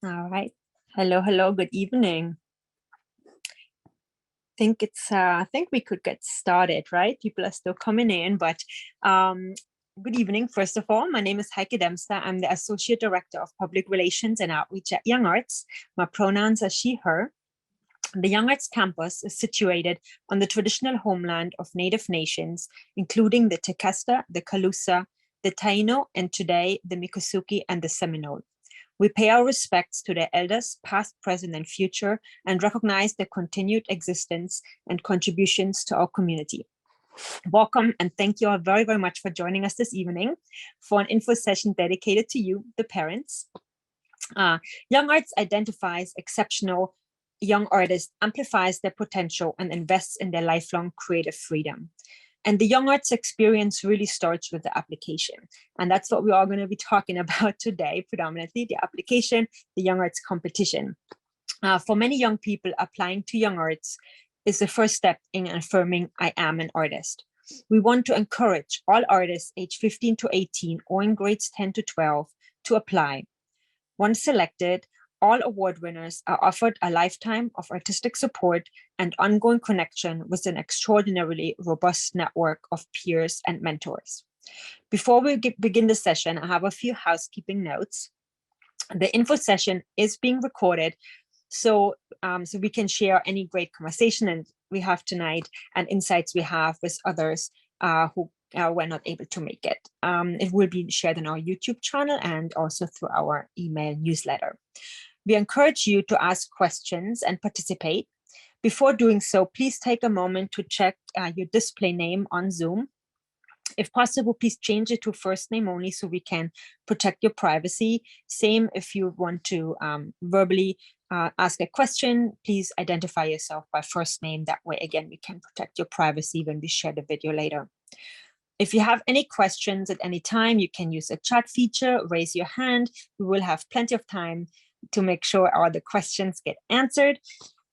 All right. Hello, hello. Good evening. I think we could get started, right? People are still coming in, but good evening. First of all, my name is Heike Dempster. I'm the Associate Director of Public Relations and Outreach at YoungArts. My pronouns are she, her. The YoungArts campus is situated on the traditional homeland of Native nations, including the Tequesta, the Calusa, the Taino, and today the Miccosukee and the Seminole. We pay our respects to their elders, past, present, and future, and recognize their continued existence and contributions to our community. Welcome, and thank you all very, very much for joining us this evening for an info session dedicated to you, the parents. YoungArts identifies exceptional young artists, amplifies their potential, and invests in their lifelong creative freedom. And the YoungArts experience really starts with the application. And that's what we're all going to be talking about today, predominantly the application, the YoungArts competition. For many young people, applying to YoungArts is the first step in affirming I am an artist. We want to encourage all artists aged 15 to 18 or in grades 10 to 12 to apply. Once selected, all award winners are offered a lifetime of artistic support and ongoing connection with an extraordinarily robust network of peers and mentors. Before we begin the session, I have a few housekeeping notes. The info session is being recorded, so we can share any great conversation and we have tonight and insights we have with others who were not able to make it. It will be shared on our YouTube channel and also through our email newsletter. We encourage you to ask questions and participate. Before doing so, please take a moment to check your display name on Zoom. If possible, please change it to first name only so we can protect your privacy. Same if you want to verbally ask a question, please identify yourself by first name. That way, again, we can protect your privacy when we share the video later. If you have any questions at any time, you can use a chat feature, raise your hand. We will have plenty of time to make sure all the questions get answered.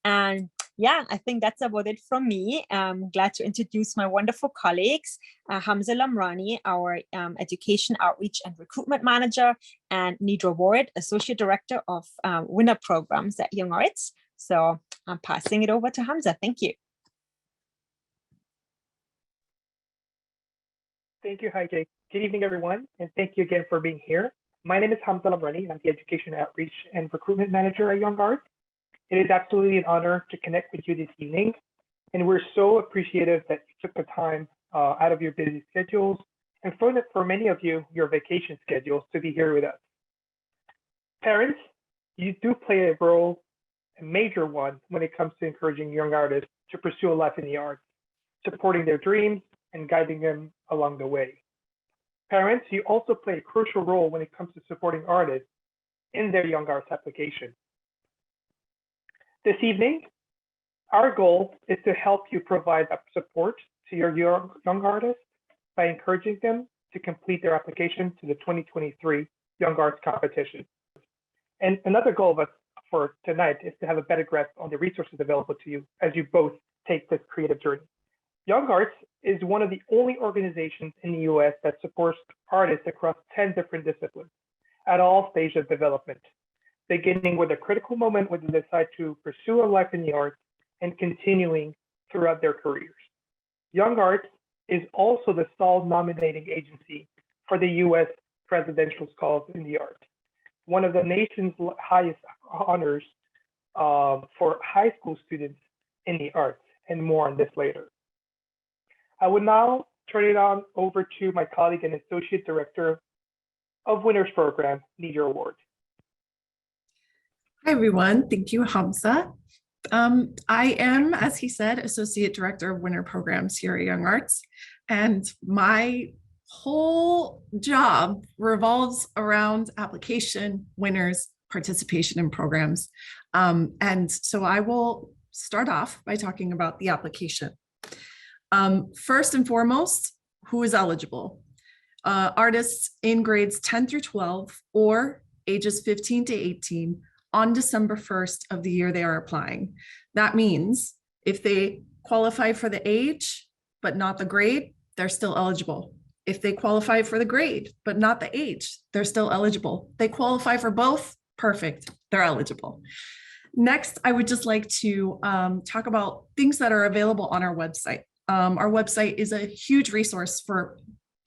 And yeah, I think that's about it from me. I'm glad to introduce my wonderful colleagues, Hamza Lamrani, our Education Outreach and Recruitment Manager, and Neidra Ward, Associate Director of Winner Programs at YoungArts. So I'm passing it over to Hamza. Thank you. Thank you, Heike. Good evening, everyone, and thank you again for being here. My name is Hamza Lamrani. I'm the Education Outreach and Recruitment Manager at YoungArts. It is absolutely an honor to connect with you this evening, and we're so appreciative that you took the time out of your busy schedules and for many of you, your vacation schedules to be here with us. Parents, you do play a role, a major one, when it comes to encouraging young artists to pursue a life in the arts, supporting their dreams and guiding them along the way. Parents, you also play a crucial role when it comes to supporting artists in their Young Arts application. This evening, our goal is to help you provide support to your young artists by encouraging them to complete their application to the 2023 Young Arts competition. And another goal for tonight is to have a better grasp on the resources available to you as you both take this creative journey. YoungArts is one of the only organizations in the US that supports artists across 10 different disciplines at all stages of development, beginning with a critical moment when they decide to pursue a life in the arts and continuing throughout their careers. YoungArts is also the sole nominating agency for the US Presidential Scholars in the Arts, one of the nation's highest honors for high school students in the arts, and more on this later. I would now turn it on over to my colleague and Associate Director of Winners Program, Neidra Ward. Hi, everyone. Thank you, Hamza. I am, as he said, Associate Director of Winner Programs here at YoungArts, and my whole job revolves around application, winners, participation in programs. And so I will start off by talking about the application. First and foremost, who is eligible? Artists in grades 10 through 12 or ages 15 to 18 on December 1st of the year they are applying. That means if they qualify for the age, but not the grade, they're still eligible. If they qualify for the grade, but not the age, they're still eligible. They qualify for both, Perfect. They're eligible. Next, I would just like to talk about things that are available on our website. Our website is a huge resource for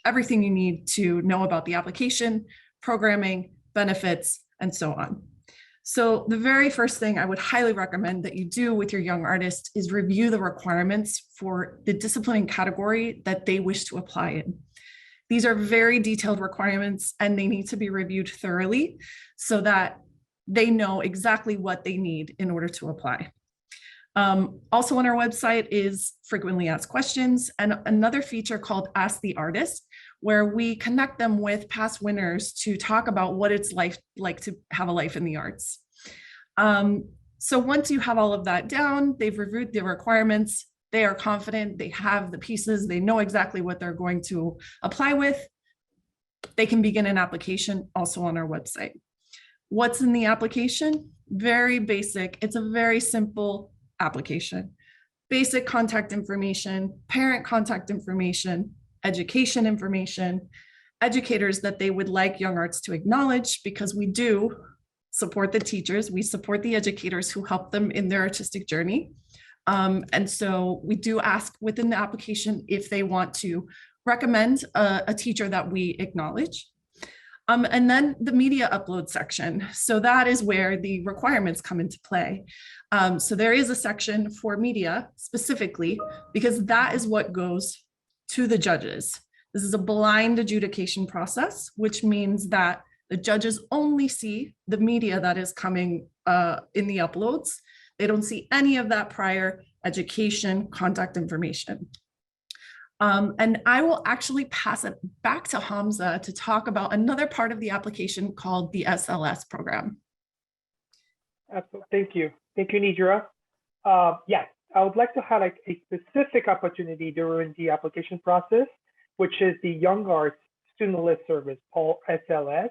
everything you need to know about the application, programming, benefits, and so on. So the very first thing I would highly recommend that you do with your young artist is review the requirements for the discipline and category that they wish to apply in. These are very detailed requirements and they need to be reviewed thoroughly so that they know exactly what they need in order to apply. Also on our website is frequently asked questions and another feature called Ask the Artist, where we connect them with past winners to talk about what it's like to have a life in the arts. So once you have all of that down, they've reviewed the requirements, they are confident, they have the pieces, they know exactly what they're going to apply with, they can begin an application also on our website. What's in the application? Very basic. It's a very simple application. Basic contact information, parent contact information, education information, educators that they would like Young Arts to acknowledge, because we do support the teachers, we support the educators who help them in their artistic journey. And so we do ask within the application if they want to recommend a teacher that we acknowledge. And then the media upload section. So that is where the requirements come into play. So there is a section for media specifically, because that is what goes to the judges. This is a blind adjudication process, which means that the judges only see the media that is coming in the uploads. They don't see any of that prior education contact information. And I will actually pass it back to Hamza to talk about another part of the application called the SLS program. Absolutely. Thank you. Thank you, Neidra. Yes, I would like to highlight a specific opportunity during the application process, which is the Young Arts Student List Service, or SLS.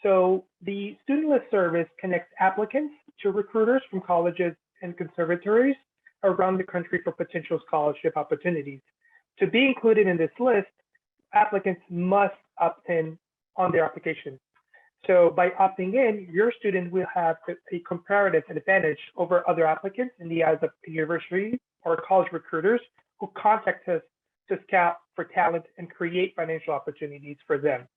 So the Student List Service connects applicants to recruiters from colleges and conservatories around the country for potential scholarship opportunities. To be included in this list, applicants must opt in on their application. So by opting in, your student will have a comparative advantage over other applicants in the eyes of university or college recruiters who contact us to scout for talent and create financial opportunities for them,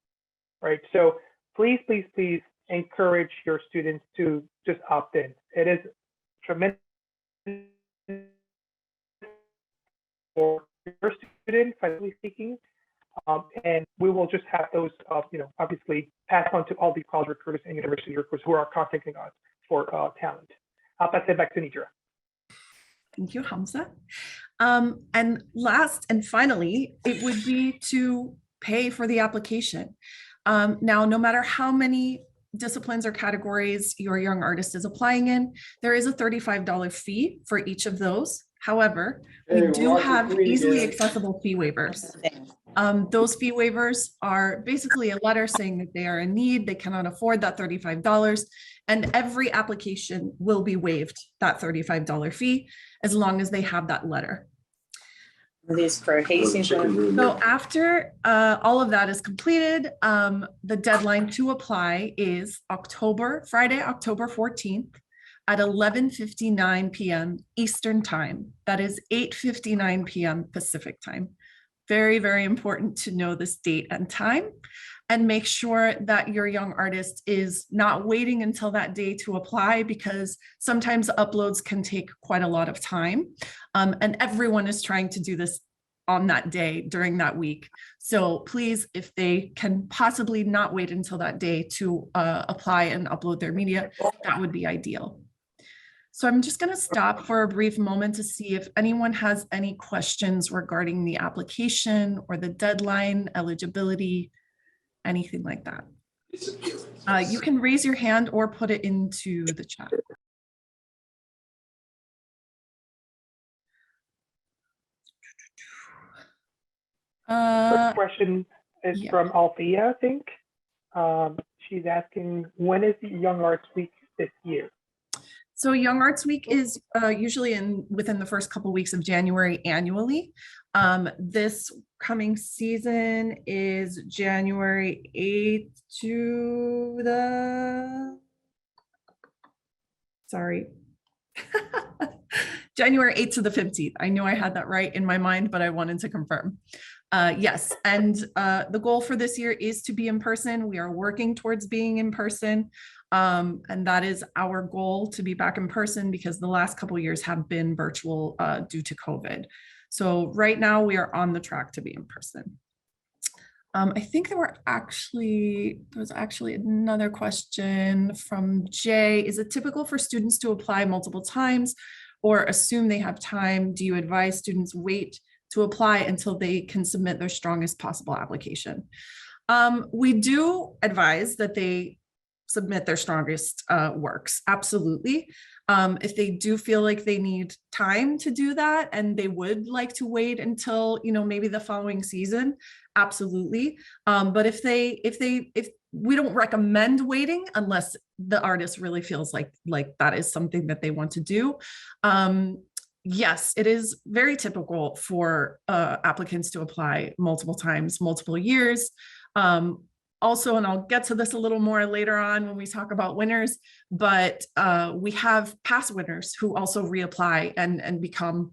right? So please, please, please encourage your students to just opt in. It is tremendous for your student, financially speaking, and we will just have those, obviously passed on to all the college recruiters and university recruiters who are contacting us for talent. I'll pass it back to Neidra. Thank you, Hamza. And last and finally, it would be to pay for the application. Now, no matter how many disciplines or categories your young artist is applying in, there is a $35 fee for each of those. However, we do have easily accessible fee waivers. Those fee waivers are basically a letter saying that they are in need, they cannot afford that $35, and every application will be waived that $35 fee as long as they have that letter. So after all of that is completed, the deadline to apply is Friday, October 14th at 11:59 p.m. Eastern Time. That is 8:59 p.m. Pacific Time. Very, very important to know this date and time, and make sure that your young artist is not waiting until that day to apply, because sometimes uploads can take quite a lot of time, and everyone is trying to do this on that day during that week. So please, if they can possibly not wait until that day to apply and upload their media, that would be ideal. So I'm just going to stop for a brief moment to see if anyone has any questions regarding the application or the deadline, eligibility, anything like that. You can raise your hand or put it into the chat. First question is from Althea, I think. She's asking, when is the Young Arts Week this year? So Young Arts Week is usually within the first couple weeks of January annually. This coming season is January 8th to the sorry. January 8th to the 15th. I knew I had that right in my mind, but I wanted to confirm. Yes, and the goal for this year is to be in person. We are working towards being in person. And that is our goal, to be back in person, because the last couple of years have been virtual due to COVID. So right now we are on the track to be in person. I think there was actually another question from Jay. Is it typical for students to apply multiple times or assume they have time? Do you advise students wait to apply until they can submit their strongest possible application? We do advise that they submit their strongest works, absolutely. If they do feel like they need time to do that and they would like to wait until, maybe the following season, absolutely. But if we don't recommend waiting unless the artist really feels like that is something that they want to do. Yes, it is very typical for applicants to apply multiple times, multiple years. Also, and I'll get to this a little more later on when we talk about winners, but we have past winners who also reapply and become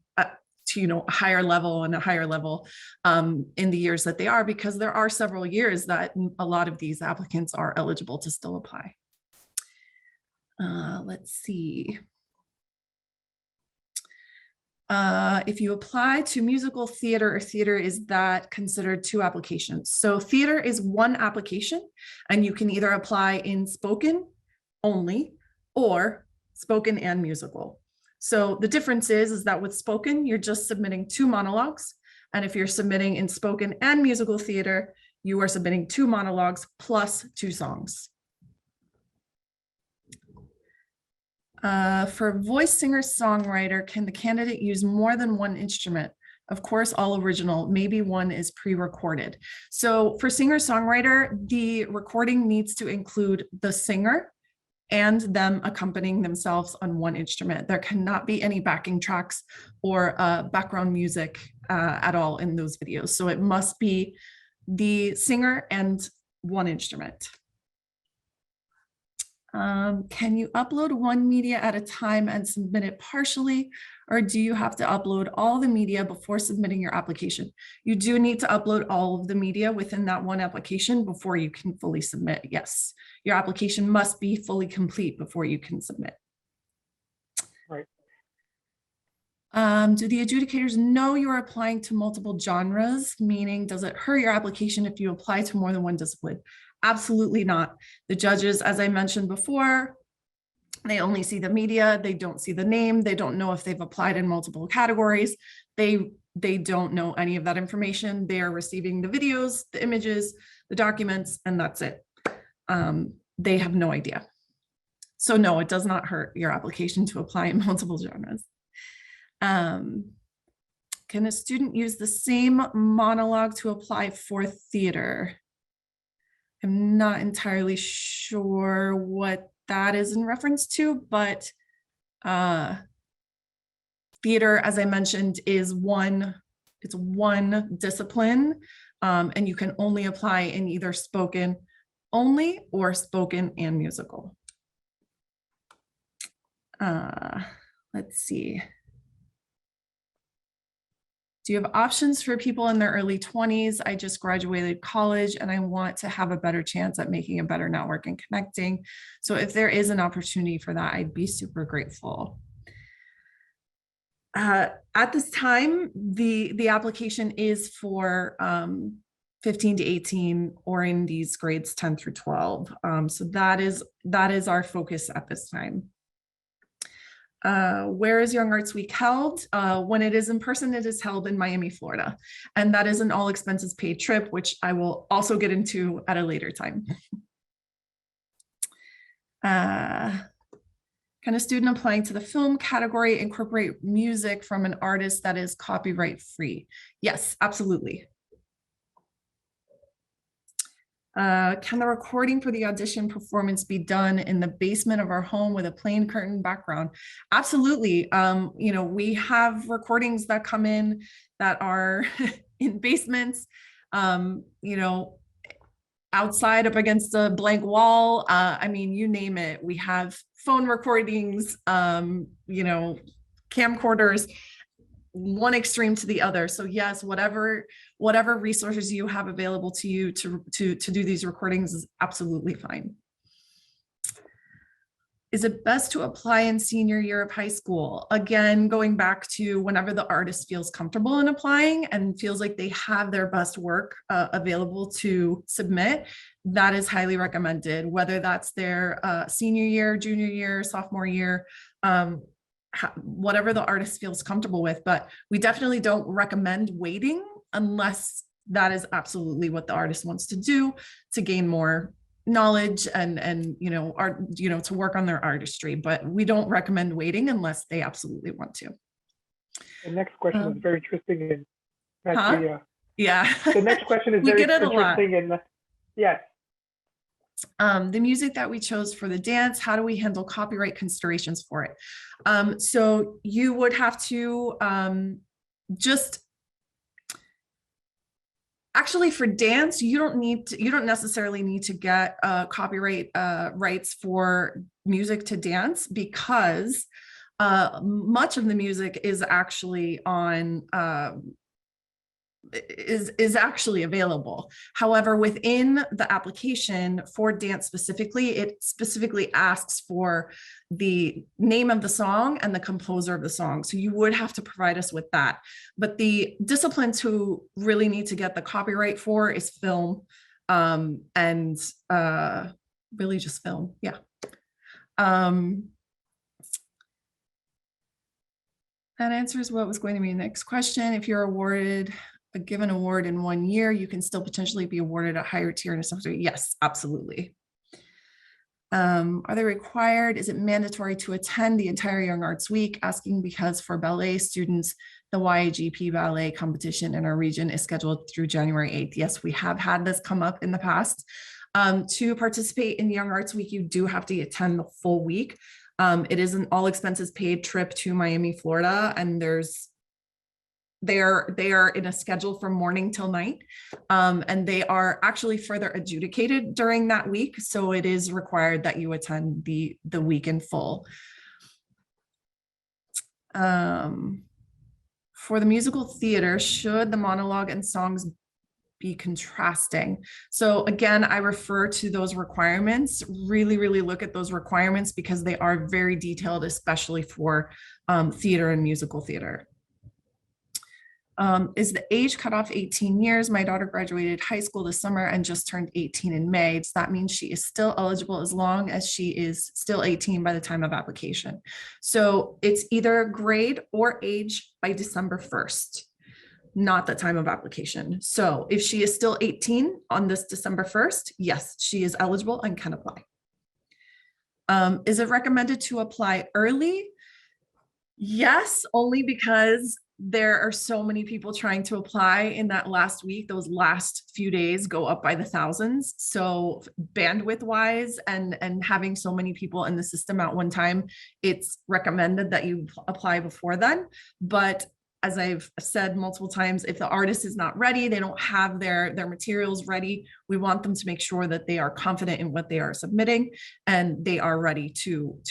to a higher level and a higher level in the years that they are, because there are several years that a lot of these applicants are eligible to still apply. Let's see. If you apply to musical, theater, or theater, is that considered two applications? So theater is one application, and you can either apply in spoken only or spoken and musical. So the difference is that with spoken, you're just submitting 2 monologues. And if you're submitting in spoken and musical theater, you are submitting 2 monologues plus 2 songs. For voice singer songwriter, can the candidate use more than one instrument? Of course, all original, maybe one is pre-recorded. So for singer songwriter, the recording needs to include the singer and them accompanying themselves on one instrument. There cannot be any backing tracks or background music at all in those videos. So it must be the singer and one instrument. Can you upload one media at a time and submit it partially, or do you have to upload all the media before submitting your application? You do need to upload all of the media within that one application before you can fully submit. Yes, your application must be fully complete before you can submit. Right. Do the adjudicators know you're applying to multiple genres? Meaning, does it hurt your application if you apply to more than one discipline? Absolutely not. The judges, as I mentioned before, they only see the media. They don't see the name. They don't know if they've applied in multiple categories. They don't know any of that information. They are receiving the videos, the images, the documents, and that's it. They have no idea. So no, it does not hurt your application to apply in multiple genres. Can a student use the same monologue to apply for theater? I'm not entirely sure what that is in reference to, but theater, as I mentioned, is one discipline, and you can only apply in either spoken only or spoken and musical. Let's see. Do you have options for people in their early 20s? I just graduated college and I want to have a better chance at making a better network and connecting. So if there is an opportunity for that, I'd be super grateful. At this time, the application is for 15 to 18 or in these grades 10 through 12. So that is our focus at this time. Where is Young Arts Week held? When it is in person, it is held in Miami, Florida. And that is an all expenses paid trip, which I will also get into at a later time. Can a student applying to the film category incorporate music from an artist that is copyright free? Yes, absolutely. Can the recording for the audition performance be done in the basement of our home with a plain curtain background? Absolutely. We have recordings that come in that are in basements. outside up against a blank wall. I mean, you name it. We have phone recordings, you know, camcorders, one extreme to the other. So yes, whatever resources you have available to you to do these recordings is absolutely fine. Is it best to apply in senior year of high school? Again, going back to whenever the artist feels comfortable in applying and feels like they have their best work available to submit, that is highly recommended, whether that's their senior year, junior year, sophomore year, whatever the artist feels comfortable with. But we definitely don't recommend waiting unless that is absolutely what the artist wants to do to gain more knowledge and you know, art, you know, to work on their artistry. But we don't recommend waiting unless they absolutely want to. The next question is very interesting and actually, yeah. The next question is very interesting and yes. The music that we chose for the dance, how do we handle copyright considerations for it? So you would have to just actually for dance, you don't necessarily need to get copyright rights for music to dance, because much of the music is actually on is actually available. However, within the application for dance specifically, it specifically asks for the name of the song and the composer of the song. So you would have to provide us with that. But the disciplines who really need to get the copyright for is film, and really just film. Yeah. That answers what was going to be the next question. If you're awarded a given award in 1 year, you can still potentially be awarded a higher tier in a subsidy. Yes, absolutely. Are they required? Is it mandatory to attend the entire Young Arts Week? Asking because for ballet students, the YAGP ballet competition in our region is scheduled through January 8th. Yes, we have had this come up in the past. To participate in Young Arts Week, you do have to attend the full week. It is an all expenses paid trip to Miami, Florida, and they are in a schedule from morning till night, and they are actually further adjudicated during that week. So it is required that you attend the week in full. For the musical theater, should the monologue and songs be contrasting? So again, I refer to those requirements. Really look at those requirements because they are very detailed, especially for theater and musical theater. Is the age cutoff 18 years? My daughter graduated high school this summer and just turned 18 in May. Does that mean she is still eligible as long as she is still 18 by the time of application? So it's either grade or age by December 1st. Not the time of application. So if she is still 18 on this December 1st, yes, she is eligible and can apply. Is it recommended to apply early? Yes, only because there are so many people trying to apply in that last week. Those last few days go up by the thousands. So bandwidth wise and having so many people in the system at one time, it's recommended that you apply before then. But as I've said multiple times, if the artist is not ready, they don't have their materials ready, we want them to make sure that they are confident in what they are submitting and they are ready to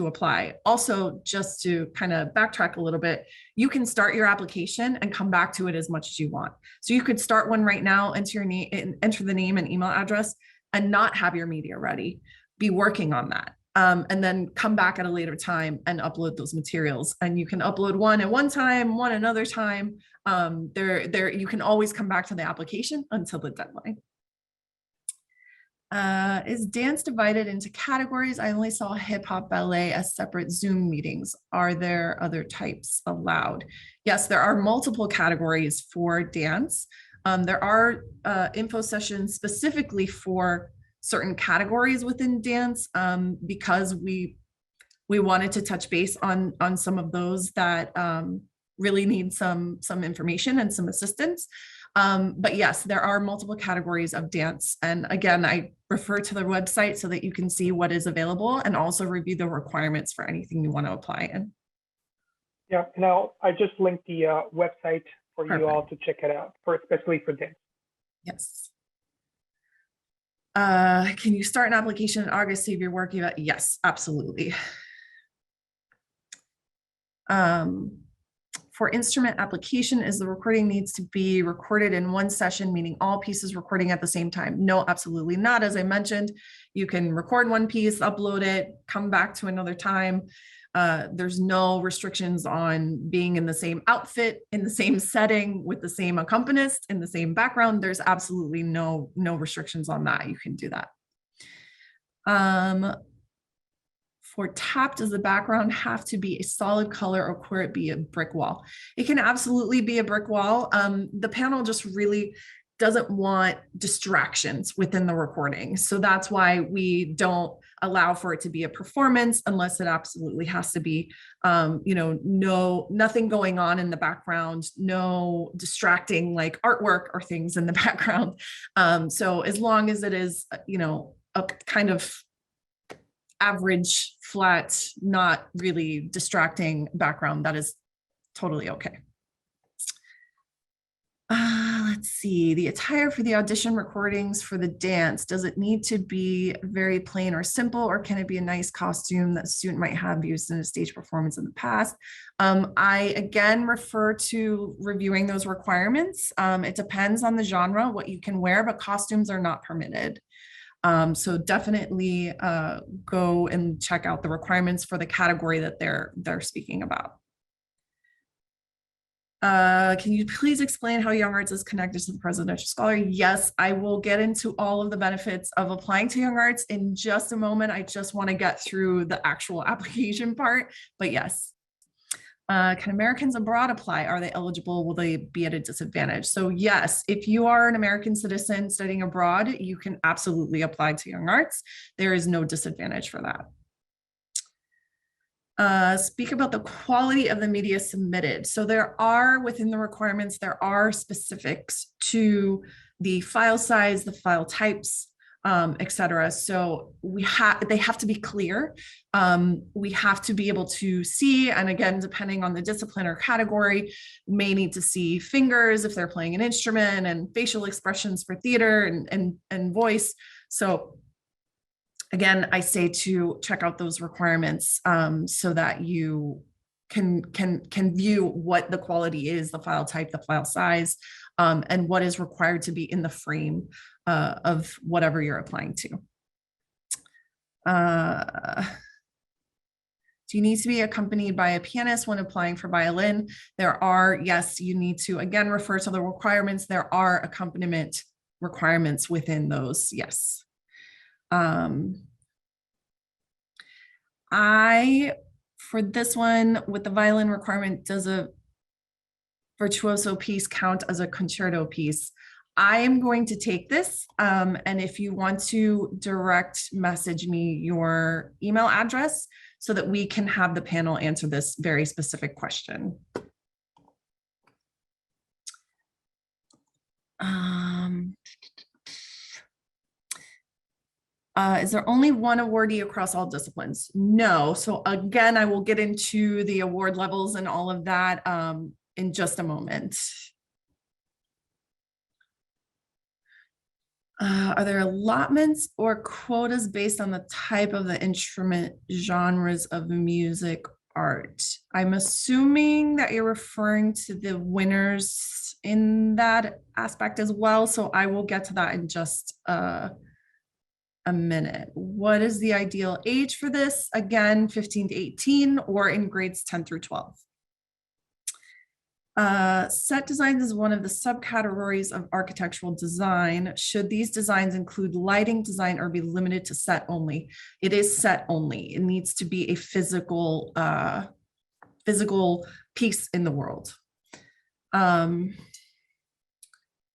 apply. Also, just to kind of backtrack a little bit, you can start your application and come back to it as much as you want. So you could start one right now, enter your name, enter the name and email address, and not have your media ready. Be working on that. And then come back at a later time and upload those materials. And you can upload one at one time, one another time. You can always come back to the application until the deadline. Is dance divided into categories? I only saw hip hop, ballet as separate Zoom meetings. Are there other types allowed? Yes, there are multiple categories for dance. There are info sessions specifically for certain categories within dance, because we wanted to touch base on some of those that really need some information and some assistance. But yes, there are multiple categories of dance. And again, I refer to the website so that you can see what is available and also review the requirements for anything you want to apply in. Yeah, now I just linked the website for you all to check it out, especially for dance. Yes. Can you start an application in August, save your work? Yes, absolutely. For instrument application, is the recording needs to be recorded in one session, meaning all pieces recording at the same time? No, absolutely not. As I mentioned, you can record one piece, upload it, come back to another time. There's no restrictions on being in the same outfit, in the same setting, with the same accompanist, in the same background. There's absolutely no restrictions on that. You can do that. For tap, does the background have to be a solid color or could it be a brick wall? It can absolutely be a brick wall. The panel just really doesn't want distractions within the recording. So that's why we don't allow for it to be a performance unless it absolutely has to be, nothing going on in the background, no distracting like artwork or things in the background. So as long as it is, a kind of average, flat, not really distracting background, that is totally okay. Let's see, the attire for the audition recordings for the dance, does it need to be very plain or simple, or can it be a nice costume that a student might have used in a stage performance in the past? I again refer to reviewing those requirements. It depends on the genre, what you can wear, but costumes are not permitted. So definitely go and check out the requirements for the category that they're speaking about. Can you please explain how YoungArts is connected to the Presidential Scholar? Yes, I will get into all of the benefits of applying to YoungArts in just a moment. I just want to get through the actual application part, but yes. Can Americans abroad apply? Are they eligible? Will they be at a disadvantage? So yes, if you are an American citizen studying abroad, you can absolutely apply to YoungArts. There is no disadvantage for that. Speak about the quality of the media submitted. So there are, within the requirements, there are specifics to the file size, the file types, etc. So they have to be clear. We have to be able to see, and again, depending on the discipline or category, may need to see fingers if they're playing an instrument, and facial expressions for theater and voice. So again, I say to check out those requirements so that you can view what the quality is, the file type, the file size, and what is required to be in the frame of whatever you're applying to. Do you need to be accompanied by a pianist when applying for violin? There are, yes, you need to, again, refer to the requirements. There are accompaniment requirements within those, yes. For this one, with the violin requirement, does a virtuoso piece count as a concerto piece? I am going to take this, and if you want to direct message me your email address so that we can have the panel answer this very specific question. Is there only one awardee across all disciplines? No. So again, I will get into the award levels and all of that in just a moment. Are there allotments or quotas based on the type of the instrument, genres of music, art? I'm assuming that you're referring to the winners in that aspect as well. So I will get to that in just a minute. What is the ideal age for this? Again, 15 to 18 or in grades 10 through 12. Set designs is one of the subcategories of architectural design. Should these designs include lighting design or be limited to set only? It is set only. It needs to be a physical piece in the world.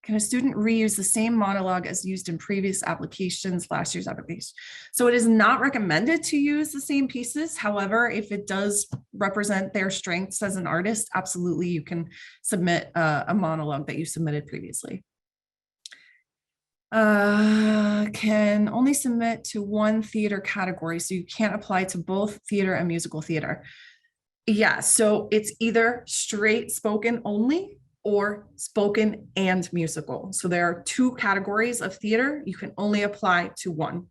Can a student reuse the same monologue as used in previous applications, last year's application? So it is not recommended to use the same pieces. However, if it does represent their strengths as an artist, absolutely you can submit a monologue that you submitted previously. Can only submit to one theater category, so you can't apply to both theater and musical theater. Yeah, so it's either straight spoken only or spoken and musical. So there are 2 categories of theater. You can only apply to one.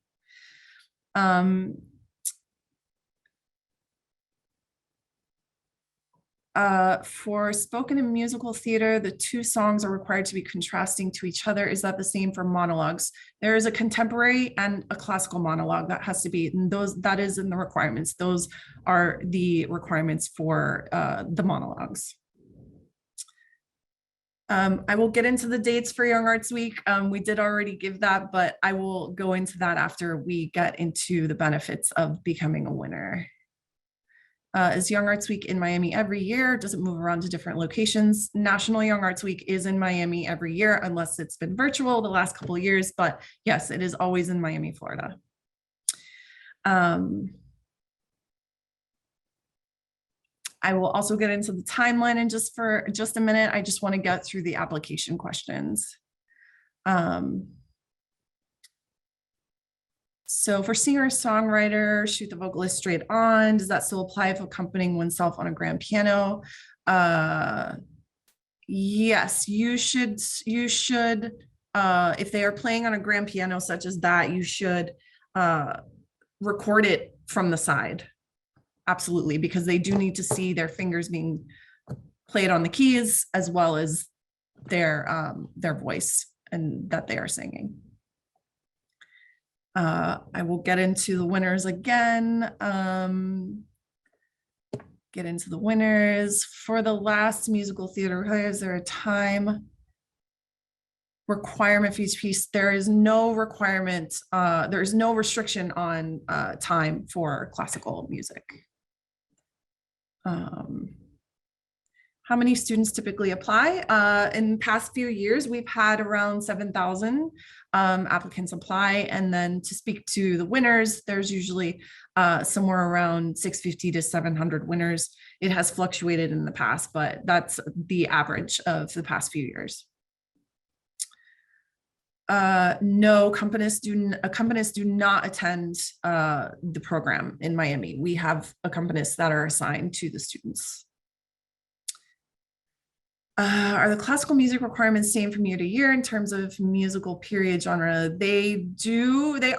For spoken and musical theater, the 2 songs are required to be contrasting to each other. Is that the same for monologues? There is a contemporary and a classical monologue that has to be, and that is in the requirements. Those are the requirements for the monologues. I will get into the dates for Young Arts Week. We did already give that, but I will go into that after we get into the benefits of becoming a winner. Is Young Arts Week in Miami every year? Does it move around to different locations? National Young Arts Week is in Miami every year, unless it's been virtual the last couple of years, but yes, it is always in Miami, Florida. I will also get into the timeline in just a minute. I just want to get through the application questions. So for singer-songwriter, shoot the vocalist straight on. Does that still apply if accompanying oneself on a grand piano? Yes, you should, if they are playing on a grand piano such as that, you should record it from the side. Absolutely, because they do need to see their fingers being played on the keys as well as their voice and that they are singing. I will get into the winners again. Get into the winners. For the last musical theater, is there a time requirement for each piece? There is no requirement. There is no restriction on time for classical music. How many students typically apply? In the past few years, we've had around 7,000 applicants apply. And then to speak to the winners, there's usually somewhere around 650 to 700 winners. It has fluctuated in the past, but that's the average of the past few years. No, accompanists do not attend the program in Miami. We have accompanists that are assigned to the students. Are the classical music requirements same from year to year in terms of musical period genre? They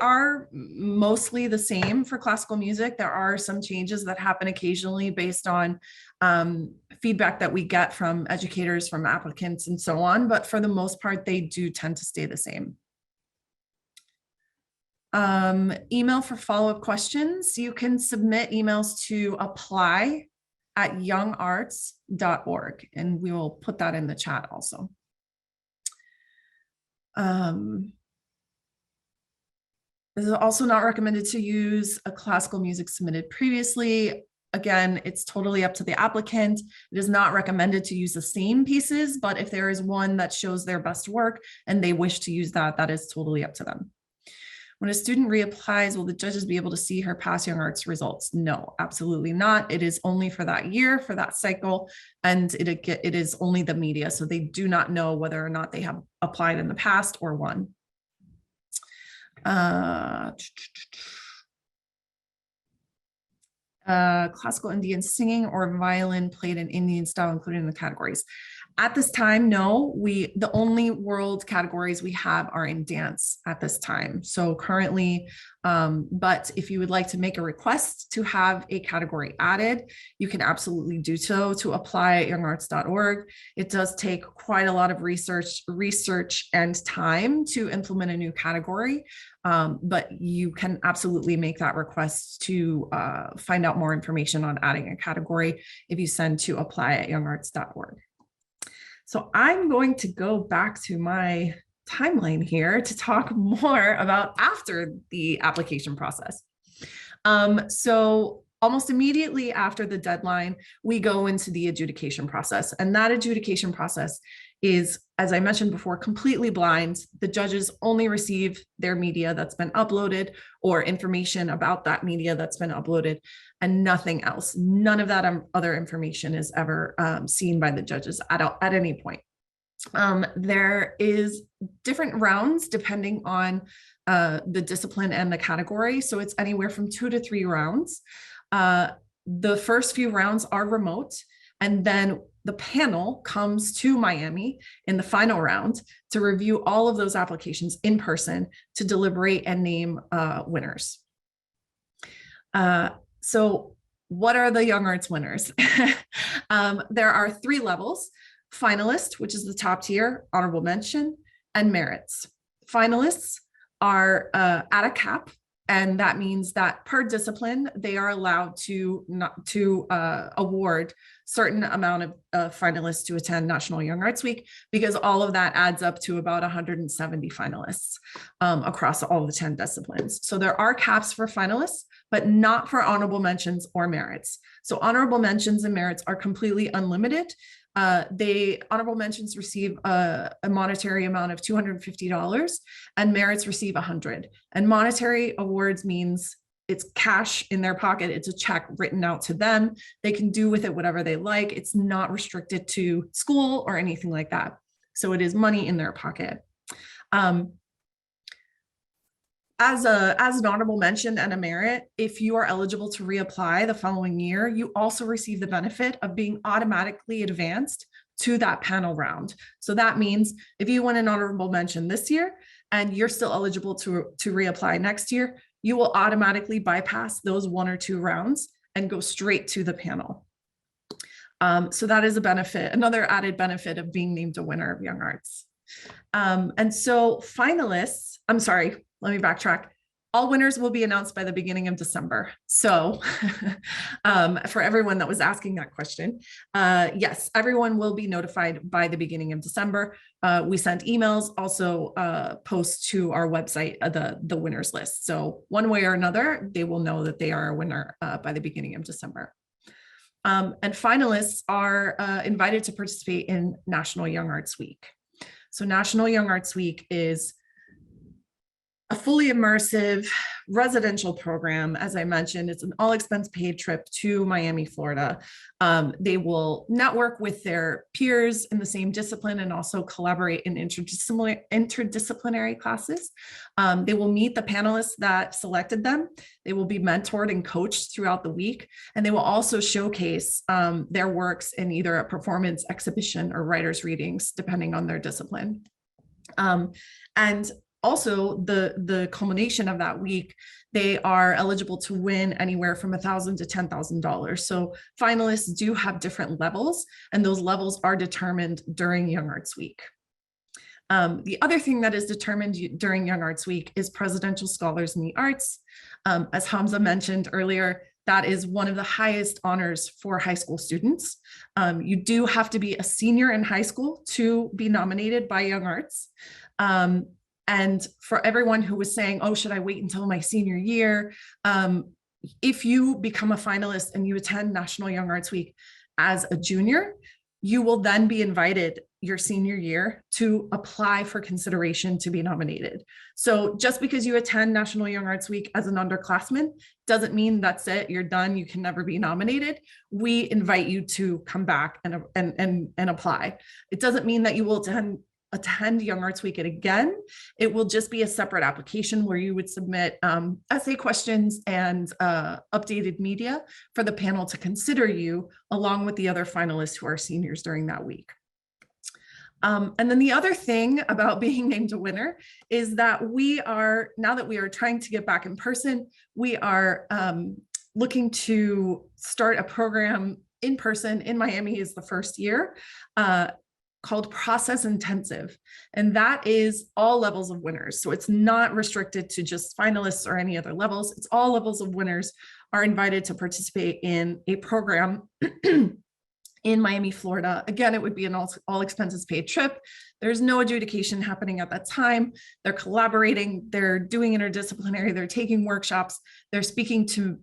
are mostly the same for classical music. There are some changes that happen occasionally based on feedback that we get from educators, from applicants, and so on. But for the most part, they do tend to stay the same. Email for follow-up questions. You can submit emails to apply@youngarts.org, and we will put that in the chat also. This is also not recommended to use a classical music submitted previously. Again, it's totally up to the applicant. It is not recommended to use the same pieces, but if there is one that shows their best work and they wish to use that, that is totally up to them. When a student reapplies, will the judges be able to see her past Young Arts results? No, absolutely not. It is only for that year, for that cycle, and it is only the media. So they do not know whether or not they have applied in the past or won. Classical Indian singing or violin played in Indian style included in the categories. At this time, no, the only world categories we have are in dance at this time. So currently, but if you would like to make a request to have a category added, you can absolutely do so to apply at youngarts.org. It does take quite a lot of research and time to implement a new category, but you can absolutely make that request to find out more information on adding a category if you send to apply@youngarts.org. So I'm going to go back to my timeline here to talk more about after the application process. So almost immediately after the deadline, we go into the adjudication process. And that adjudication process is, as I mentioned before, completely blind. The judges only receive their media that's been uploaded or information about that media that's been uploaded and nothing else. None of that other information is ever seen by the judges at any point. There is different rounds depending on the discipline and the category. So it's anywhere from 2 to 3 rounds. The first few rounds are remote, and then the panel comes to Miami in the final round to review all of those applications in person to deliberate and name winners. So what are the Young Arts winners? There are 3 levels: finalist, which is the top tier, honorable mention, and merits. Finalists are at a cap, and that means that per discipline, they are allowed to award certain amount of finalists to attend National Young Arts Week, because all of that adds up to about 170 finalists across all the 10 disciplines. So there are caps for finalists, but not for honorable mentions or merits. So honorable mentions and merits are completely unlimited. Honorable mentions receive a monetary amount of $250 and merits receive $100. And monetary awards means it's cash in their pocket. It's a check written out to them. They can do with it whatever they like. It's not restricted to school or anything like that. So it is money in their pocket. As an honorable mention and a merit, if you are eligible to reapply the following year, you also receive the benefit of being automatically advanced to that panel round. So that means if you win an honorable mention this year and you're still eligible to reapply next year, you will automatically bypass those 1 or 2 rounds and go straight to the panel. So that is a benefit, another added benefit of being named a winner of Young Arts. And so finalists, I'm sorry, let me backtrack. All winners will be announced by the beginning of December. So for everyone that was asking that question, yes, everyone will be notified by the beginning of December. We sent emails, also posts to our website, the winners list. So one way or another, they will know that they are a winner by the beginning of December. And finalists are invited to participate in National Young Arts Week. So National Young Arts Week is a fully immersive residential program. As I mentioned, it's an all expense paid trip to Miami, Florida. They will network with their peers in the same discipline and also collaborate in interdisciplinary classes. They will meet the panelists that selected them. They will be mentored and coached throughout the week. And they will also showcase their works in either a performance, exhibition, or writer's readings, depending on their discipline. And also, the culmination of that week, they are eligible to win anywhere from $1,000 to $10,000. So finalists do have different levels, and those levels are determined during Young Arts Week. The other thing that is determined during Young Arts Week is Presidential Scholars in the Arts. As Hamza mentioned earlier, that is one of the highest honors for high school students. You do have to be a senior in high school to be nominated by Young Arts. And for everyone who was saying, oh, should I wait until my senior year? If you become a finalist and you attend National Young Arts Week as a junior, you will then be invited your senior year to apply for consideration to be nominated. So just because you attend National Young Arts Week as an underclassman doesn't mean that's it, you're done, you can never be nominated. We invite you to come back and apply. It doesn't mean that you will attend Young Arts Week again. It will just be a separate application where you would submit essay questions and updated media for the panel to consider you, along with the other finalists who are seniors during that week. And then the other thing about being named a winner is that now that we are trying to get back in person, we are looking to start a program in person in Miami is the first year, called Process Intensive. And that is all levels of winners. So it's not restricted to just finalists or any other levels. It's all levels of winners are invited to participate in a program in Miami, Florida. Again, it would be an all expenses paid trip. There's no adjudication happening at that time. They're collaborating, they're doing interdisciplinary, they're taking workshops, they're speaking to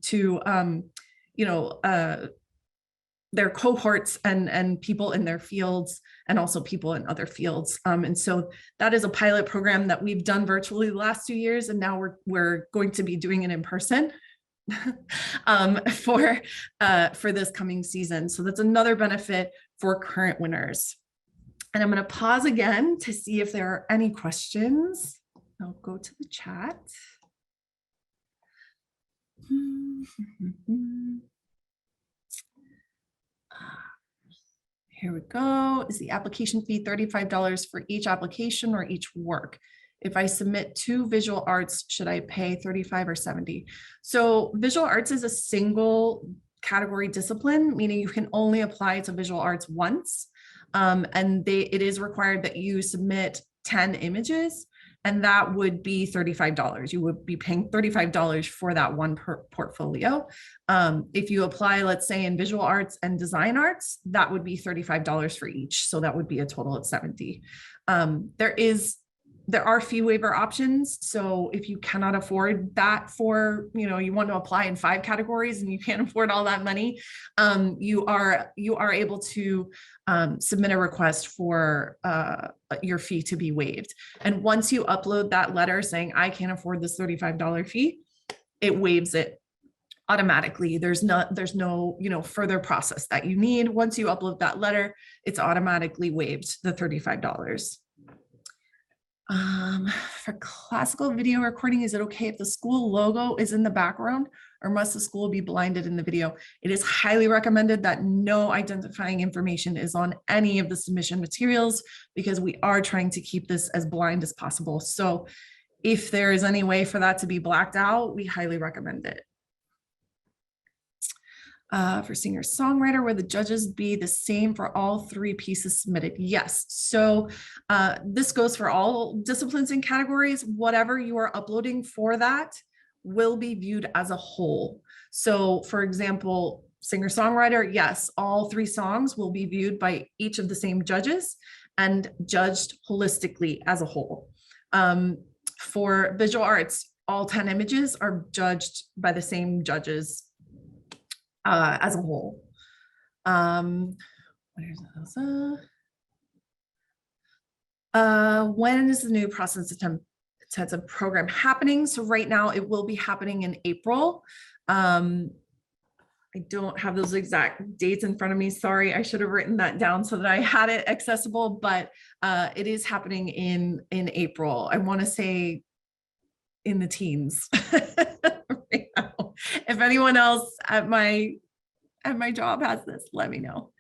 their cohorts and people in their fields, and also people in other fields. And so that is a pilot program that we've done virtually the last 2 years, and now we're going to be doing it in person for this coming season. So that's another benefit for current winners. And I'm going to pause again to see if there are any questions. I'll go to the chat. Here we go. Is the application fee $35 for each application or each work? If I submit 2 visual arts, should I pay 35 or 70? So visual arts is a single category discipline, meaning you can only apply to visual arts once. And it is required that you submit 10 images, and that would be $35. You would be paying $35 for that one portfolio. If you apply, let's say in visual arts and design arts, that would be $35 for each. So that would be a total of 70. There are fee waiver options. So if you cannot afford that for, you want to apply in 5 categories and you can't afford all that money, you are able to submit a request for your fee to be waived. And once you upload that letter saying, I can't afford this $35 fee, it waives it automatically. There's no further process that you need. Once you upload that letter, it's automatically waived, the $35. For classical video recording, is it okay if the school logo is in the background, or must the school be blinded in the video? It is highly recommended that no identifying information is on any of the submission materials, because we are trying to keep this as blind as possible. So if there is any way for that to be blacked out, we highly recommend it. For singer-songwriter, will the judges be the same for all 3 pieces submitted? Yes. So this goes for all disciplines and categories. Whatever you are uploading for that will be viewed as a whole. So for example, singer-songwriter, yes, all 3 songs will be viewed by each of the same judges and judged holistically as a whole. For visual arts, all 10 images are judged by the same judges as a whole. When is the new process intensive program happening? So right now it will be happening in April. I don't have those exact dates in front of me. Sorry, I should have written that down so that I had it accessible, but it is happening in April. I want to say in the teens. Right now. If anyone else at my job has this, let me know.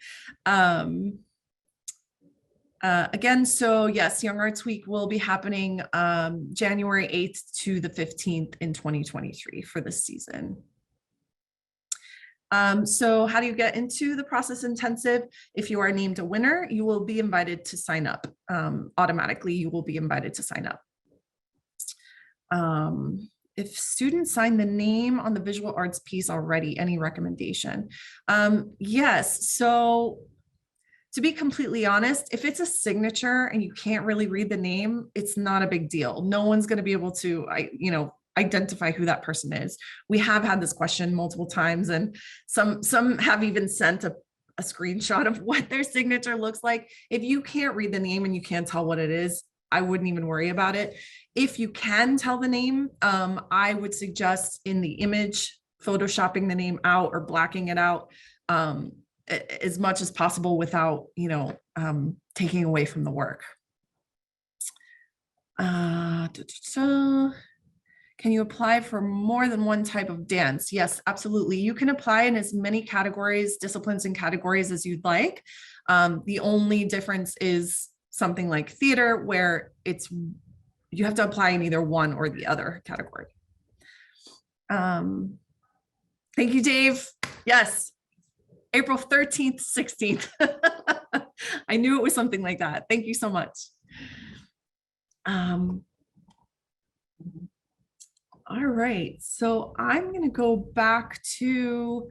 Again, so yes, Young Arts Week will be happening January 8th to the 15th in 2023 for this season. So how do you get into the process intensive? If you are named a winner, you will be invited to sign up. Automatically, you will be invited to sign up. If students sign the name on the visual arts piece already, any recommendation? Yes, so to be completely honest, if it's a signature and you can't really read the name, it's not a big deal. No one's going to be able to, identify who that person is. We have had this question multiple times, and some have even sent a screenshot of what their signature looks like. If you can't read the name and you can't tell what it is, I wouldn't even worry about it. If you can tell the name, I would suggest in the image, photoshopping the name out or blacking it out as much as possible without, taking away from the work. Can you apply for more than one type of dance? Yes, absolutely. You can apply in as many categories, disciplines and categories as you'd like. The only difference is something like theater, where you have to apply in either one or the other category. Thank you, Dave. Yes, April 13th, 16th. I knew it was something like that. Thank you so much. All right, so I'm going to go back to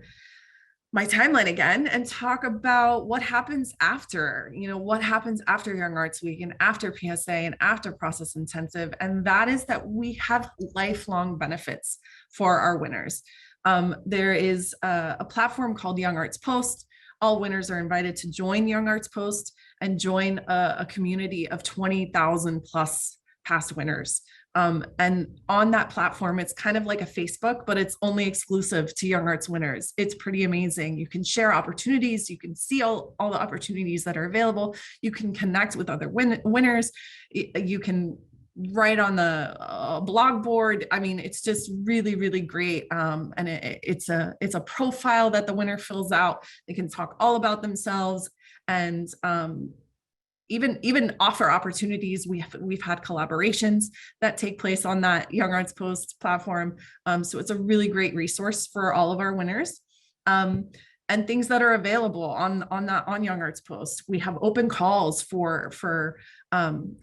my timeline again and talk about what happens after, what happens after Young Arts Week and after PSA and after Process Intensive. And that is that we have lifelong benefits for our winners. There is a platform called Young Arts Post. All winners are invited to join Young Arts Post and join a community of 20,000 plus past winners. And on that platform, it's kind of like a Facebook, but it's only exclusive to Young Arts winners. It's pretty amazing. You can share opportunities. You can see all the opportunities that are available. You can connect with other winners. You can write on the blog board. I mean, it's just really, really great. And it's a profile that the winner fills out. They can talk all about themselves. and even offer opportunities. We've had collaborations that take place on that Young Arts Post platform. So it's a really great resource for all of our winners. And things that are available on Young Arts Post. We have open calls for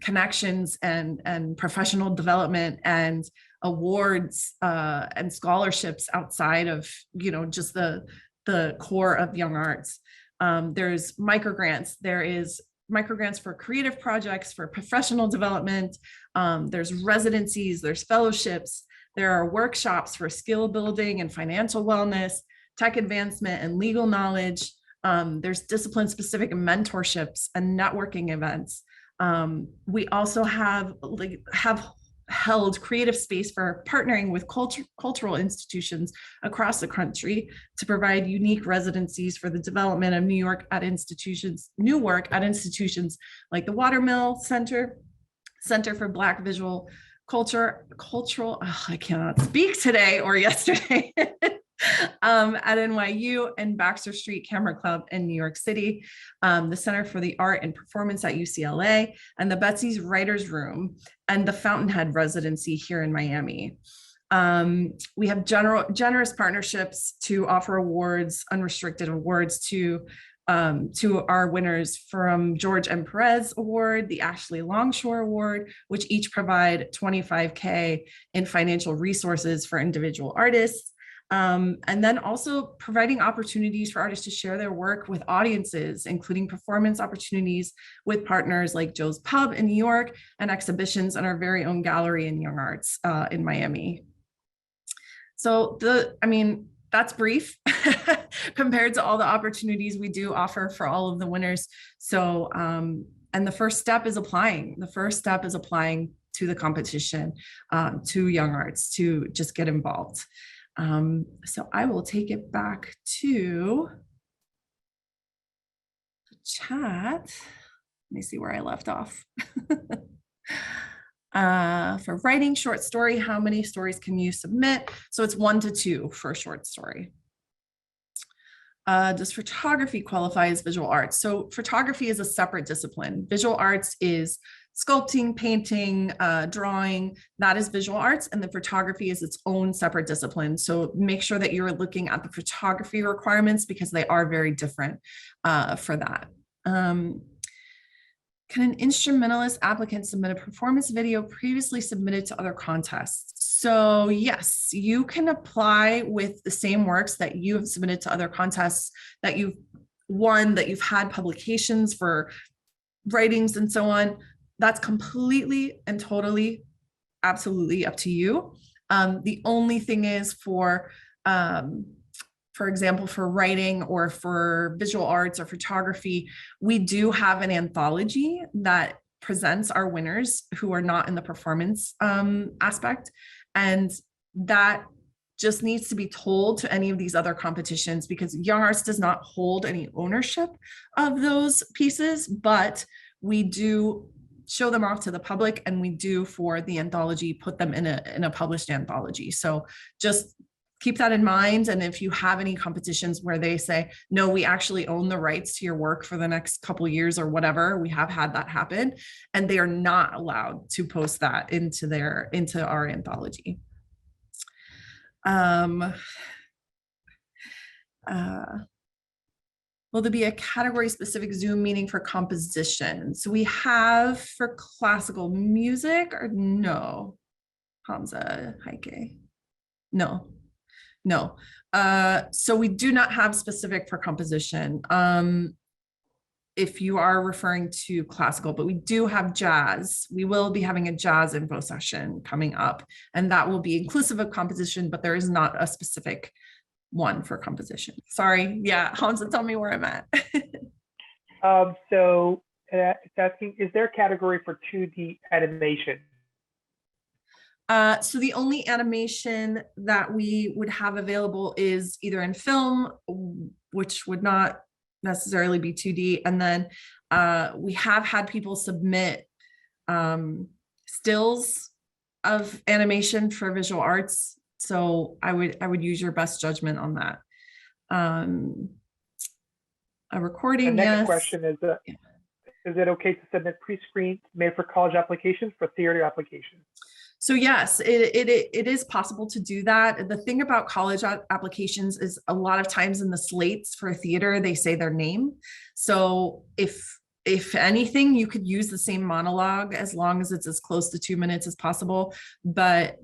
connections and professional development and awards and scholarships outside of, you know, just the core of Young Arts. There's microgrants. There is microgrants for creative projects, for professional development. There's residencies, there's fellowships. There are workshops for skill building and financial wellness, tech advancement and legal knowledge. There's discipline-specific mentorships and networking events. We also have held creative space for partnering with cultural institutions across the country to provide unique residencies for the development of new work at institutions like the Watermill Center for Black Visual Cultural, I cannot speak today or yesterday, at NYU, and Baxter Street Camera Club in New York City, the Center for the Art and Performance at UCLA, and the Betsy's Writers Room, and the Fountainhead Residency here in Miami. We have generous partnerships to offer awards, unrestricted awards to our winners, from George M. Perez Award, the Ashley Longshore Award, which each provide $25K in financial resources for individual artists. And then also providing opportunities for artists to share their work with audiences, including performance opportunities with partners like Joe's Pub in New York, and exhibitions in our very own gallery in Young Arts in Miami. So that's brief compared to all the opportunities we do offer for all of the winners. So, and the first step is applying. The first step is applying to the competition, to Young Arts, to just get involved. So I will take it back to the chat. Let me see where I left off. For writing short story, how many stories can you submit? So it's 1 to 2 for a short story. Does photography qualify as visual arts? So photography is a separate discipline. Visual arts is sculpting, painting, drawing. That is visual arts, and the photography is its own separate discipline. So make sure that you're looking at the photography requirements, because they are very different for that. Can an instrumentalist applicant submit a performance video previously submitted to other contests? So yes, you can apply with the same works that you have submitted to other contests, that you've won, that you've had publications for writings and so on. That's completely and totally, absolutely up to you. The only thing is for example, for writing or for visual arts or photography, we do have an anthology that presents our winners who are not in the performance aspect. And that just needs to be told to any of these other competitions, because Young Arts does not hold any ownership of those pieces, but we do show them off to the public, and we do, for the anthology, put them in a published anthology. So just keep that in mind. And if you have any competitions where they say, no, we actually own the rights to your work for the next couple of years or whatever, we have had that happen, and they are not allowed to post that into our anthology. Will there be a category specific Zoom meeting for composition? So we have for classical music, or no? Hamza, Heike. No. So we do not have specific for composition. If you are referring to classical, but we do have jazz. We will be having a jazz info session coming up, and that will be inclusive of composition, but there is not a specific one for composition. Sorry. Yeah, Hamza, tell me where I'm at. So it's asking, is there a category for 2D animation? So the only animation that we would have available is either in film, which would not necessarily be 2D. And then we have had people submit stills of animation for visual arts. So I would use your best judgment on that. A The recording, next yes. question is, Yeah. is it okay to submit pre-screens made for college applications for theater applications? So yes, it is possible to do that. The thing about college applications is a lot of times in the slates for theater, they say their name. So if anything, you could use the same monologue as long as it's as close to 2 minutes as possible. But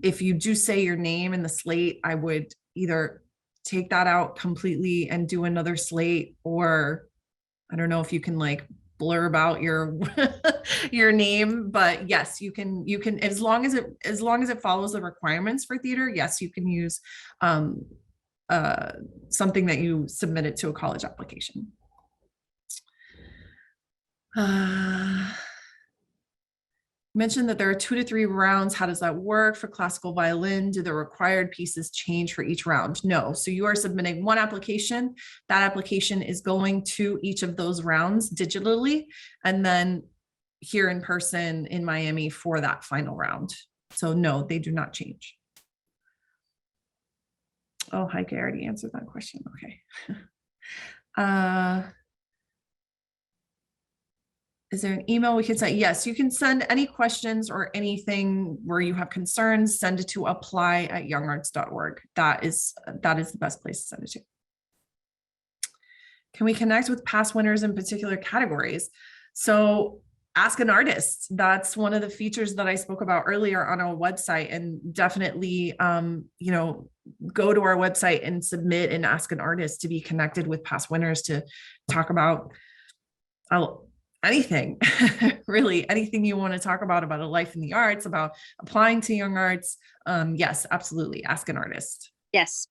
if you do say your name in the slate, I would either take that out completely and do another slate, or I don't know if you can like blurb out your your name, but yes, you can as long as it follows the requirements for theater, yes, you can use something that you submitted to a college application. Mentioned that there are 2 to 3 rounds. How does that work for classical violin? Do the required pieces change for each round? No. So you are submitting one application. That application is going to each of those rounds digitally, and then here in person in Miami for that final round. So no, they do not change. Oh, Heike, I already answered that question. Okay. Is there an email we can send? Yes, you can send any questions or anything where you have concerns, send it to apply@youngarts.org. That is the best place to send it to. Can we connect with past winners in particular categories? So ask an artist. That's one of the features that I spoke about earlier on our website, and definitely, go to our website and submit and ask an artist to be connected with past winners to talk about anything, really anything you want to talk about a life in the arts, about applying to Young Arts. Yes, absolutely. Ask an artist. Yes.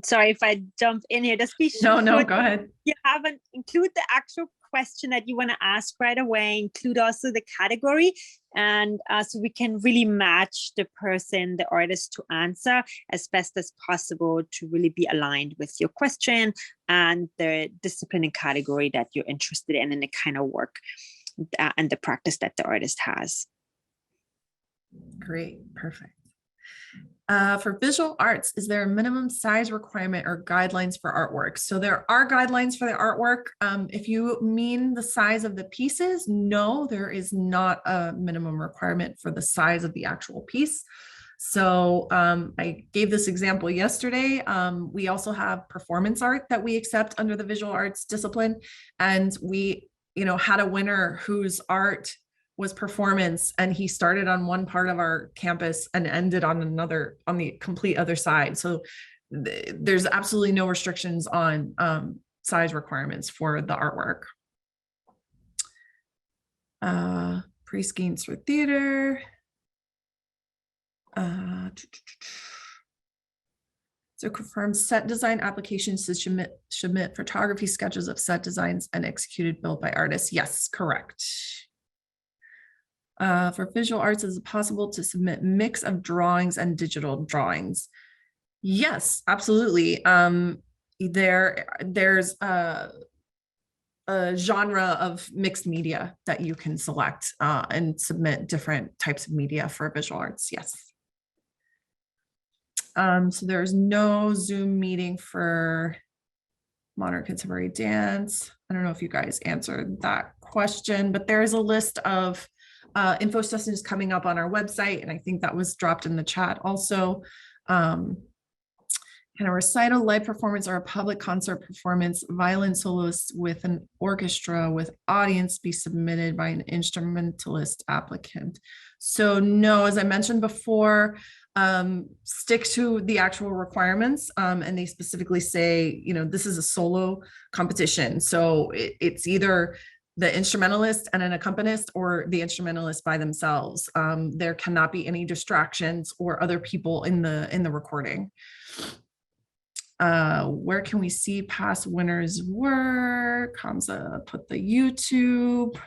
Sorry if I jump in here. Just be No, sure go ahead. you haven't include the actual question that you want to ask right away. Include also the category, and so we can really match the person, the artist, to answer as best as possible to really be aligned with your question and the discipline and category that you're interested in and the kind of work and the practice that the artist has. Great, perfect. For visual arts, is there a minimum size requirement or guidelines for artwork? So there are guidelines for the artwork. If you mean the size of the pieces, no, there is not a minimum requirement for the size of the actual piece. So I gave this example yesterday. We also have performance art that we accept under the visual arts discipline. And we, had a winner whose art was performance, and he started on one part of our campus and ended on another, on the complete other side. So there's absolutely no restrictions on size requirements for the artwork. Pre-screens for theater. So confirm set design applications to submit photography sketches of set designs and executed built by artists. Yes, correct. For visual arts, is it possible to submit mix of drawings and digital drawings? Yes, absolutely. There's a genre of mixed media that you can select and submit different types of media for visual arts. Yes. So there's no Zoom meeting for modern contemporary dance. I don't know if you guys answered that question, but there is a list of info sessions coming up on our website, and I think that was dropped in the chat also. Can a recital, live performance, or a public concert performance, violin soloist with an orchestra with audience be submitted by an instrumentalist applicant? So no, as I mentioned before, stick to the actual requirements, and they specifically say, this is a solo competition. So it's either the instrumentalist and an accompanist, or the instrumentalist by themselves. There cannot be any distractions or other people in the recording. Where can we see past winners' work? Hamza put the YouTube.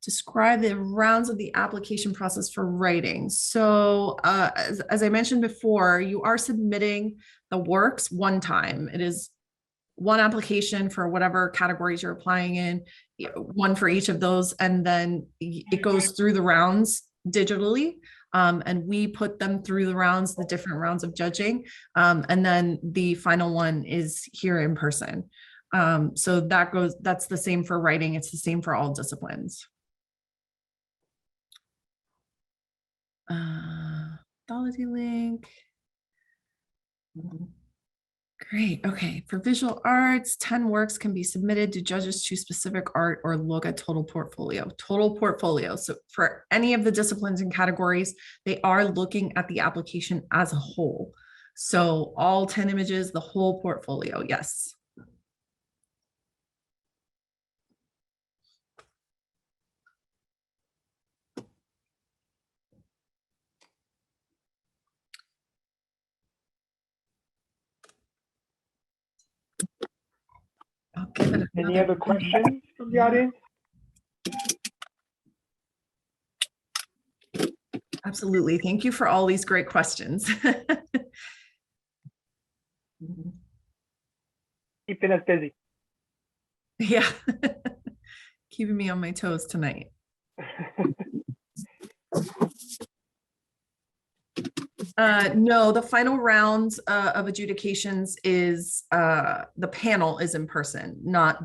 Describe the rounds of the application process for writing. So as I mentioned before, you are submitting the works one time. It is one application for whatever categories you're applying in, one for each of those, and then it goes through the rounds digitally. and we put them through the rounds, the different rounds of judging. And then the final one is here in person. So that's the same for writing. It's the same for all disciplines. Methodology link. Great. Okay. For visual arts, 10 works can be submitted. Do judges choose specific art or look at total portfolio? Total portfolio. So for any of the disciplines and categories, they are looking at the application as a whole. So all 10 images, the whole portfolio. Yes. I'll give it Any other questions from the audience? Absolutely. Thank you for all these great questions. Keeping us busy. Yeah. Keeping me on my toes tonight. No, the final round of adjudications is the panel is in person, not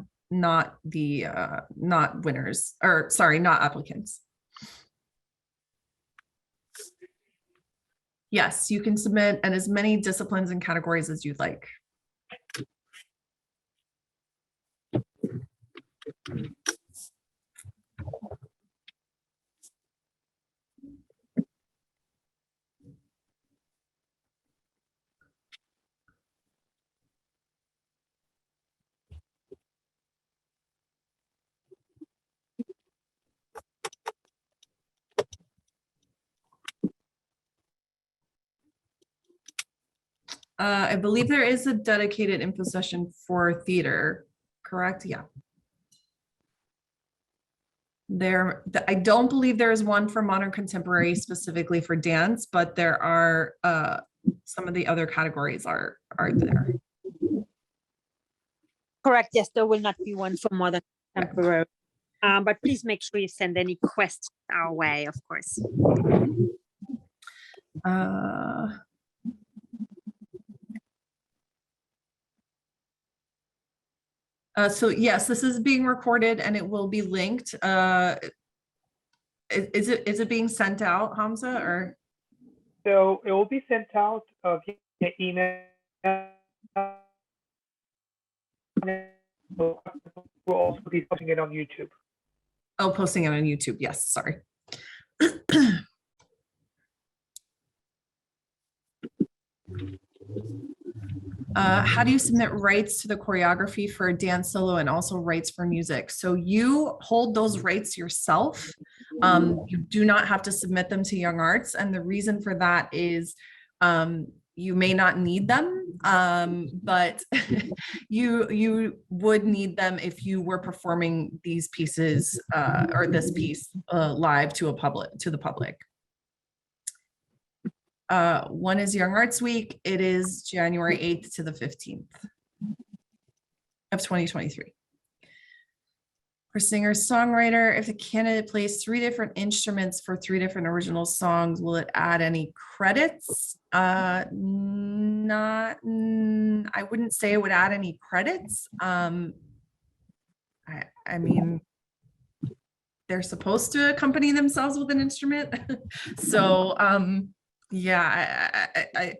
winners, or sorry, not applicants. Yes, you can submit in as many disciplines and categories as you'd like. I believe there is a dedicated info session for theater, correct? Yeah. I don't believe there is one for modern contemporary specifically for dance, but there are some of the other categories are there. Correct. Yes, there will not be one for modern contemporary. But please make sure you send any questions our way, of course. So yes, this is being recorded and it will be linked. Is it being sent out, Hamza, or? So it will be sent out via email. We'll also be posting it on YouTube. Oh, posting it on YouTube. Yes, sorry. How do you submit rights to the choreography for a dance solo and also rights for music? So you hold those rights yourself. You do not have to submit them to YoungArts. And the reason for that is you may not need them, but you would need them if you were performing these pieces or this piece live to the public. One is YoungArts Week. It is January 8th to the 15th of 2023. For singer-songwriter, if the candidate plays 3 different instruments for 3 different original songs, will it add any credits? I wouldn't say it would add any credits. I mean, they're supposed to accompany themselves with an instrument. So, yeah,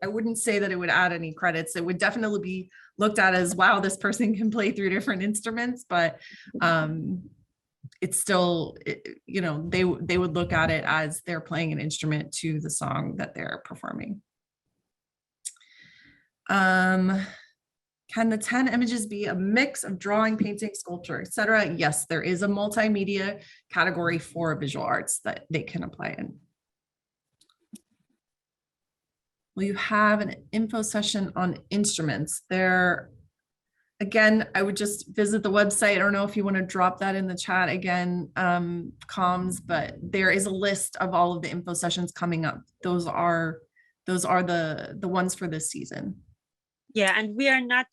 I wouldn't say that it would add any credits. It would definitely be looked at as, wow, this person can play 3 different instruments, but it's still, you know, they would look at it as they're playing an instrument to the song that they're performing. Can the 10 images be a mix of drawing, painting, sculpture, etc.? Yes, there is a multimedia category for visual arts that they can apply in. Will you have an info session on instruments? There, again, I would just visit the website. I don't know if you want to drop that in the chat again, comms, but there is a list of all of the info sessions coming up. Those are the ones for this season. Yeah, and we're not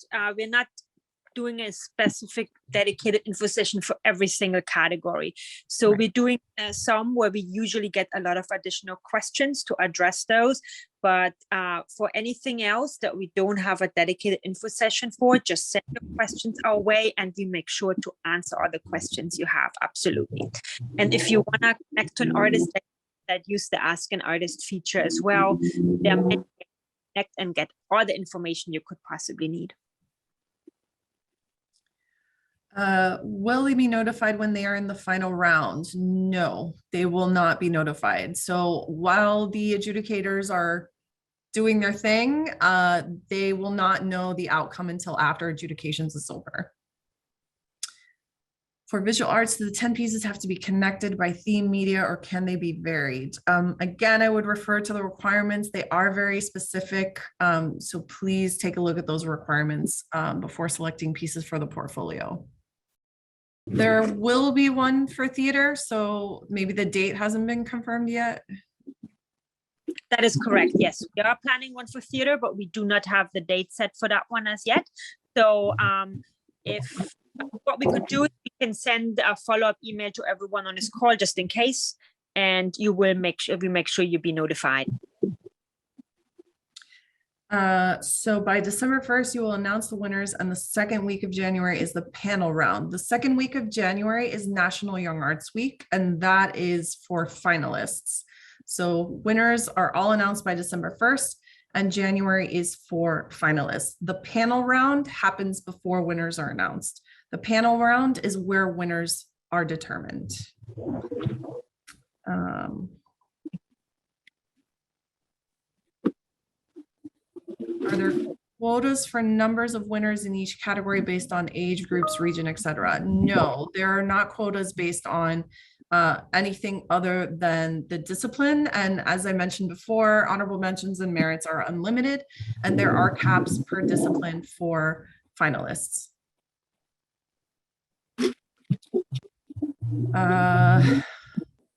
doing a specific dedicated info session for every single category. So we're doing some where we usually get a lot of additional questions to address those. But for anything else that we don't have a dedicated info session for, just send your questions our way and we make sure to answer all the questions you have. Absolutely. And if you want to connect to an artist that use the Ask an Artist feature as well, there are many ways to connect and get all the information you could possibly need. Will they be notified when they are in the final round? No, they will not be notified. So while the adjudicators are doing their thing, they will not know the outcome until after adjudications is over. For visual arts, the 10 pieces have to be connected by theme, media, or can they be varied? Again, I would refer to the requirements. They are very specific. So please take a look at those requirements before selecting pieces for the portfolio. There will be one for theater, so maybe the date hasn't been confirmed yet. That is correct. Yes, we are planning one for theater, but we do not have the date set for that one as yet. So if what we could do is we can send a follow-up email to everyone on this call just in case, and you will make sure you be notified. So by December 1st, you will announce the winners, and the second week of January is the panel round. The second week of January is National Young Arts Week, and that is for finalists. So winners are all announced by December 1st, and January is for finalists. The panel round happens before winners are announced. The panel round is where winners are determined. Are there quotas for numbers of winners in each category based on age groups, region, etc.? No, there are not quotas based on anything other than the discipline. And as I mentioned before, honorable mentions and merits are unlimited, and there are caps per discipline for finalists.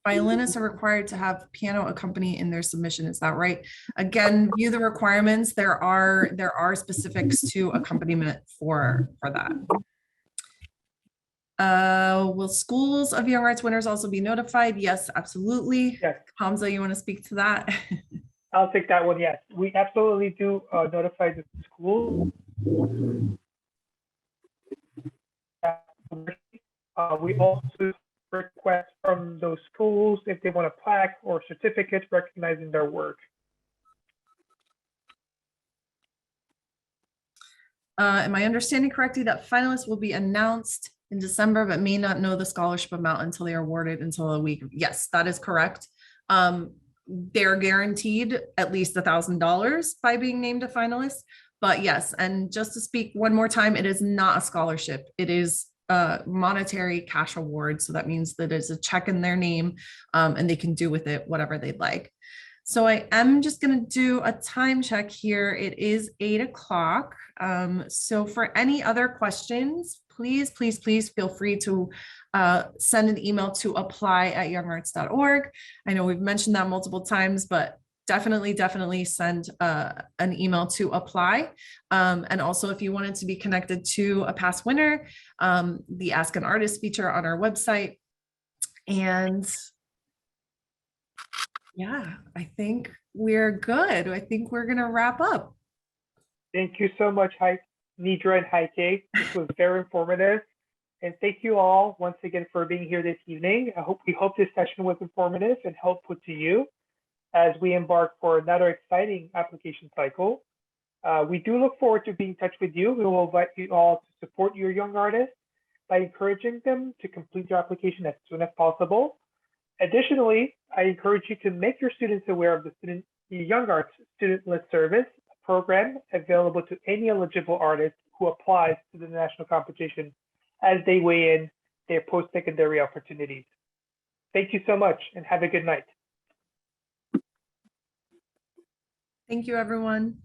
Violinists are required to have piano accompaniment in their submission. Is that right? Again, view the requirements. There are specifics to accompaniment for that. Will schools of Young Arts winners also be notified? Yes, absolutely. Yes. Hamza, you want to speak to that? I'll take that one. Yes, we absolutely do notify the school. We also request from those schools if they want a plaque or certificate recognizing their work. Am I understanding correctly that finalists will be announced in December but may not know the scholarship amount until they are awarded until a week? Yes, that is correct. They're guaranteed at least $1,000 by being named a finalist. But yes, and just to speak one more time, it is not a scholarship. It is a monetary cash award. So that means that it's a check in their name and they can do with it whatever they'd like. So I am just going to do a time check here. It is 8 o'clock. So for any other questions, please feel free to send an email to apply@youngarts.org. I know we've mentioned that multiple times, but definitely send an email to apply. And also if you wanted to be connected to a past winner, the Ask an Artist feature on our website. And yeah, I think we're good. I think we're going to wrap up. Thank you so much, Neidra and Heike. This was very informative. And thank you all once again for being here this evening. We hope this session was informative and helpful to you as we embark for another exciting application cycle. We do look forward to being in touch with you. We will invite you all to support your young artists by encouraging them to complete their application as soon as possible. Additionally, I encourage you to make your students aware of the Young Arts Student List Service program available to any eligible artist who applies to the national competition as they weigh in their post-secondary opportunities. Thank you so much and have a good night. Thank you, everyone.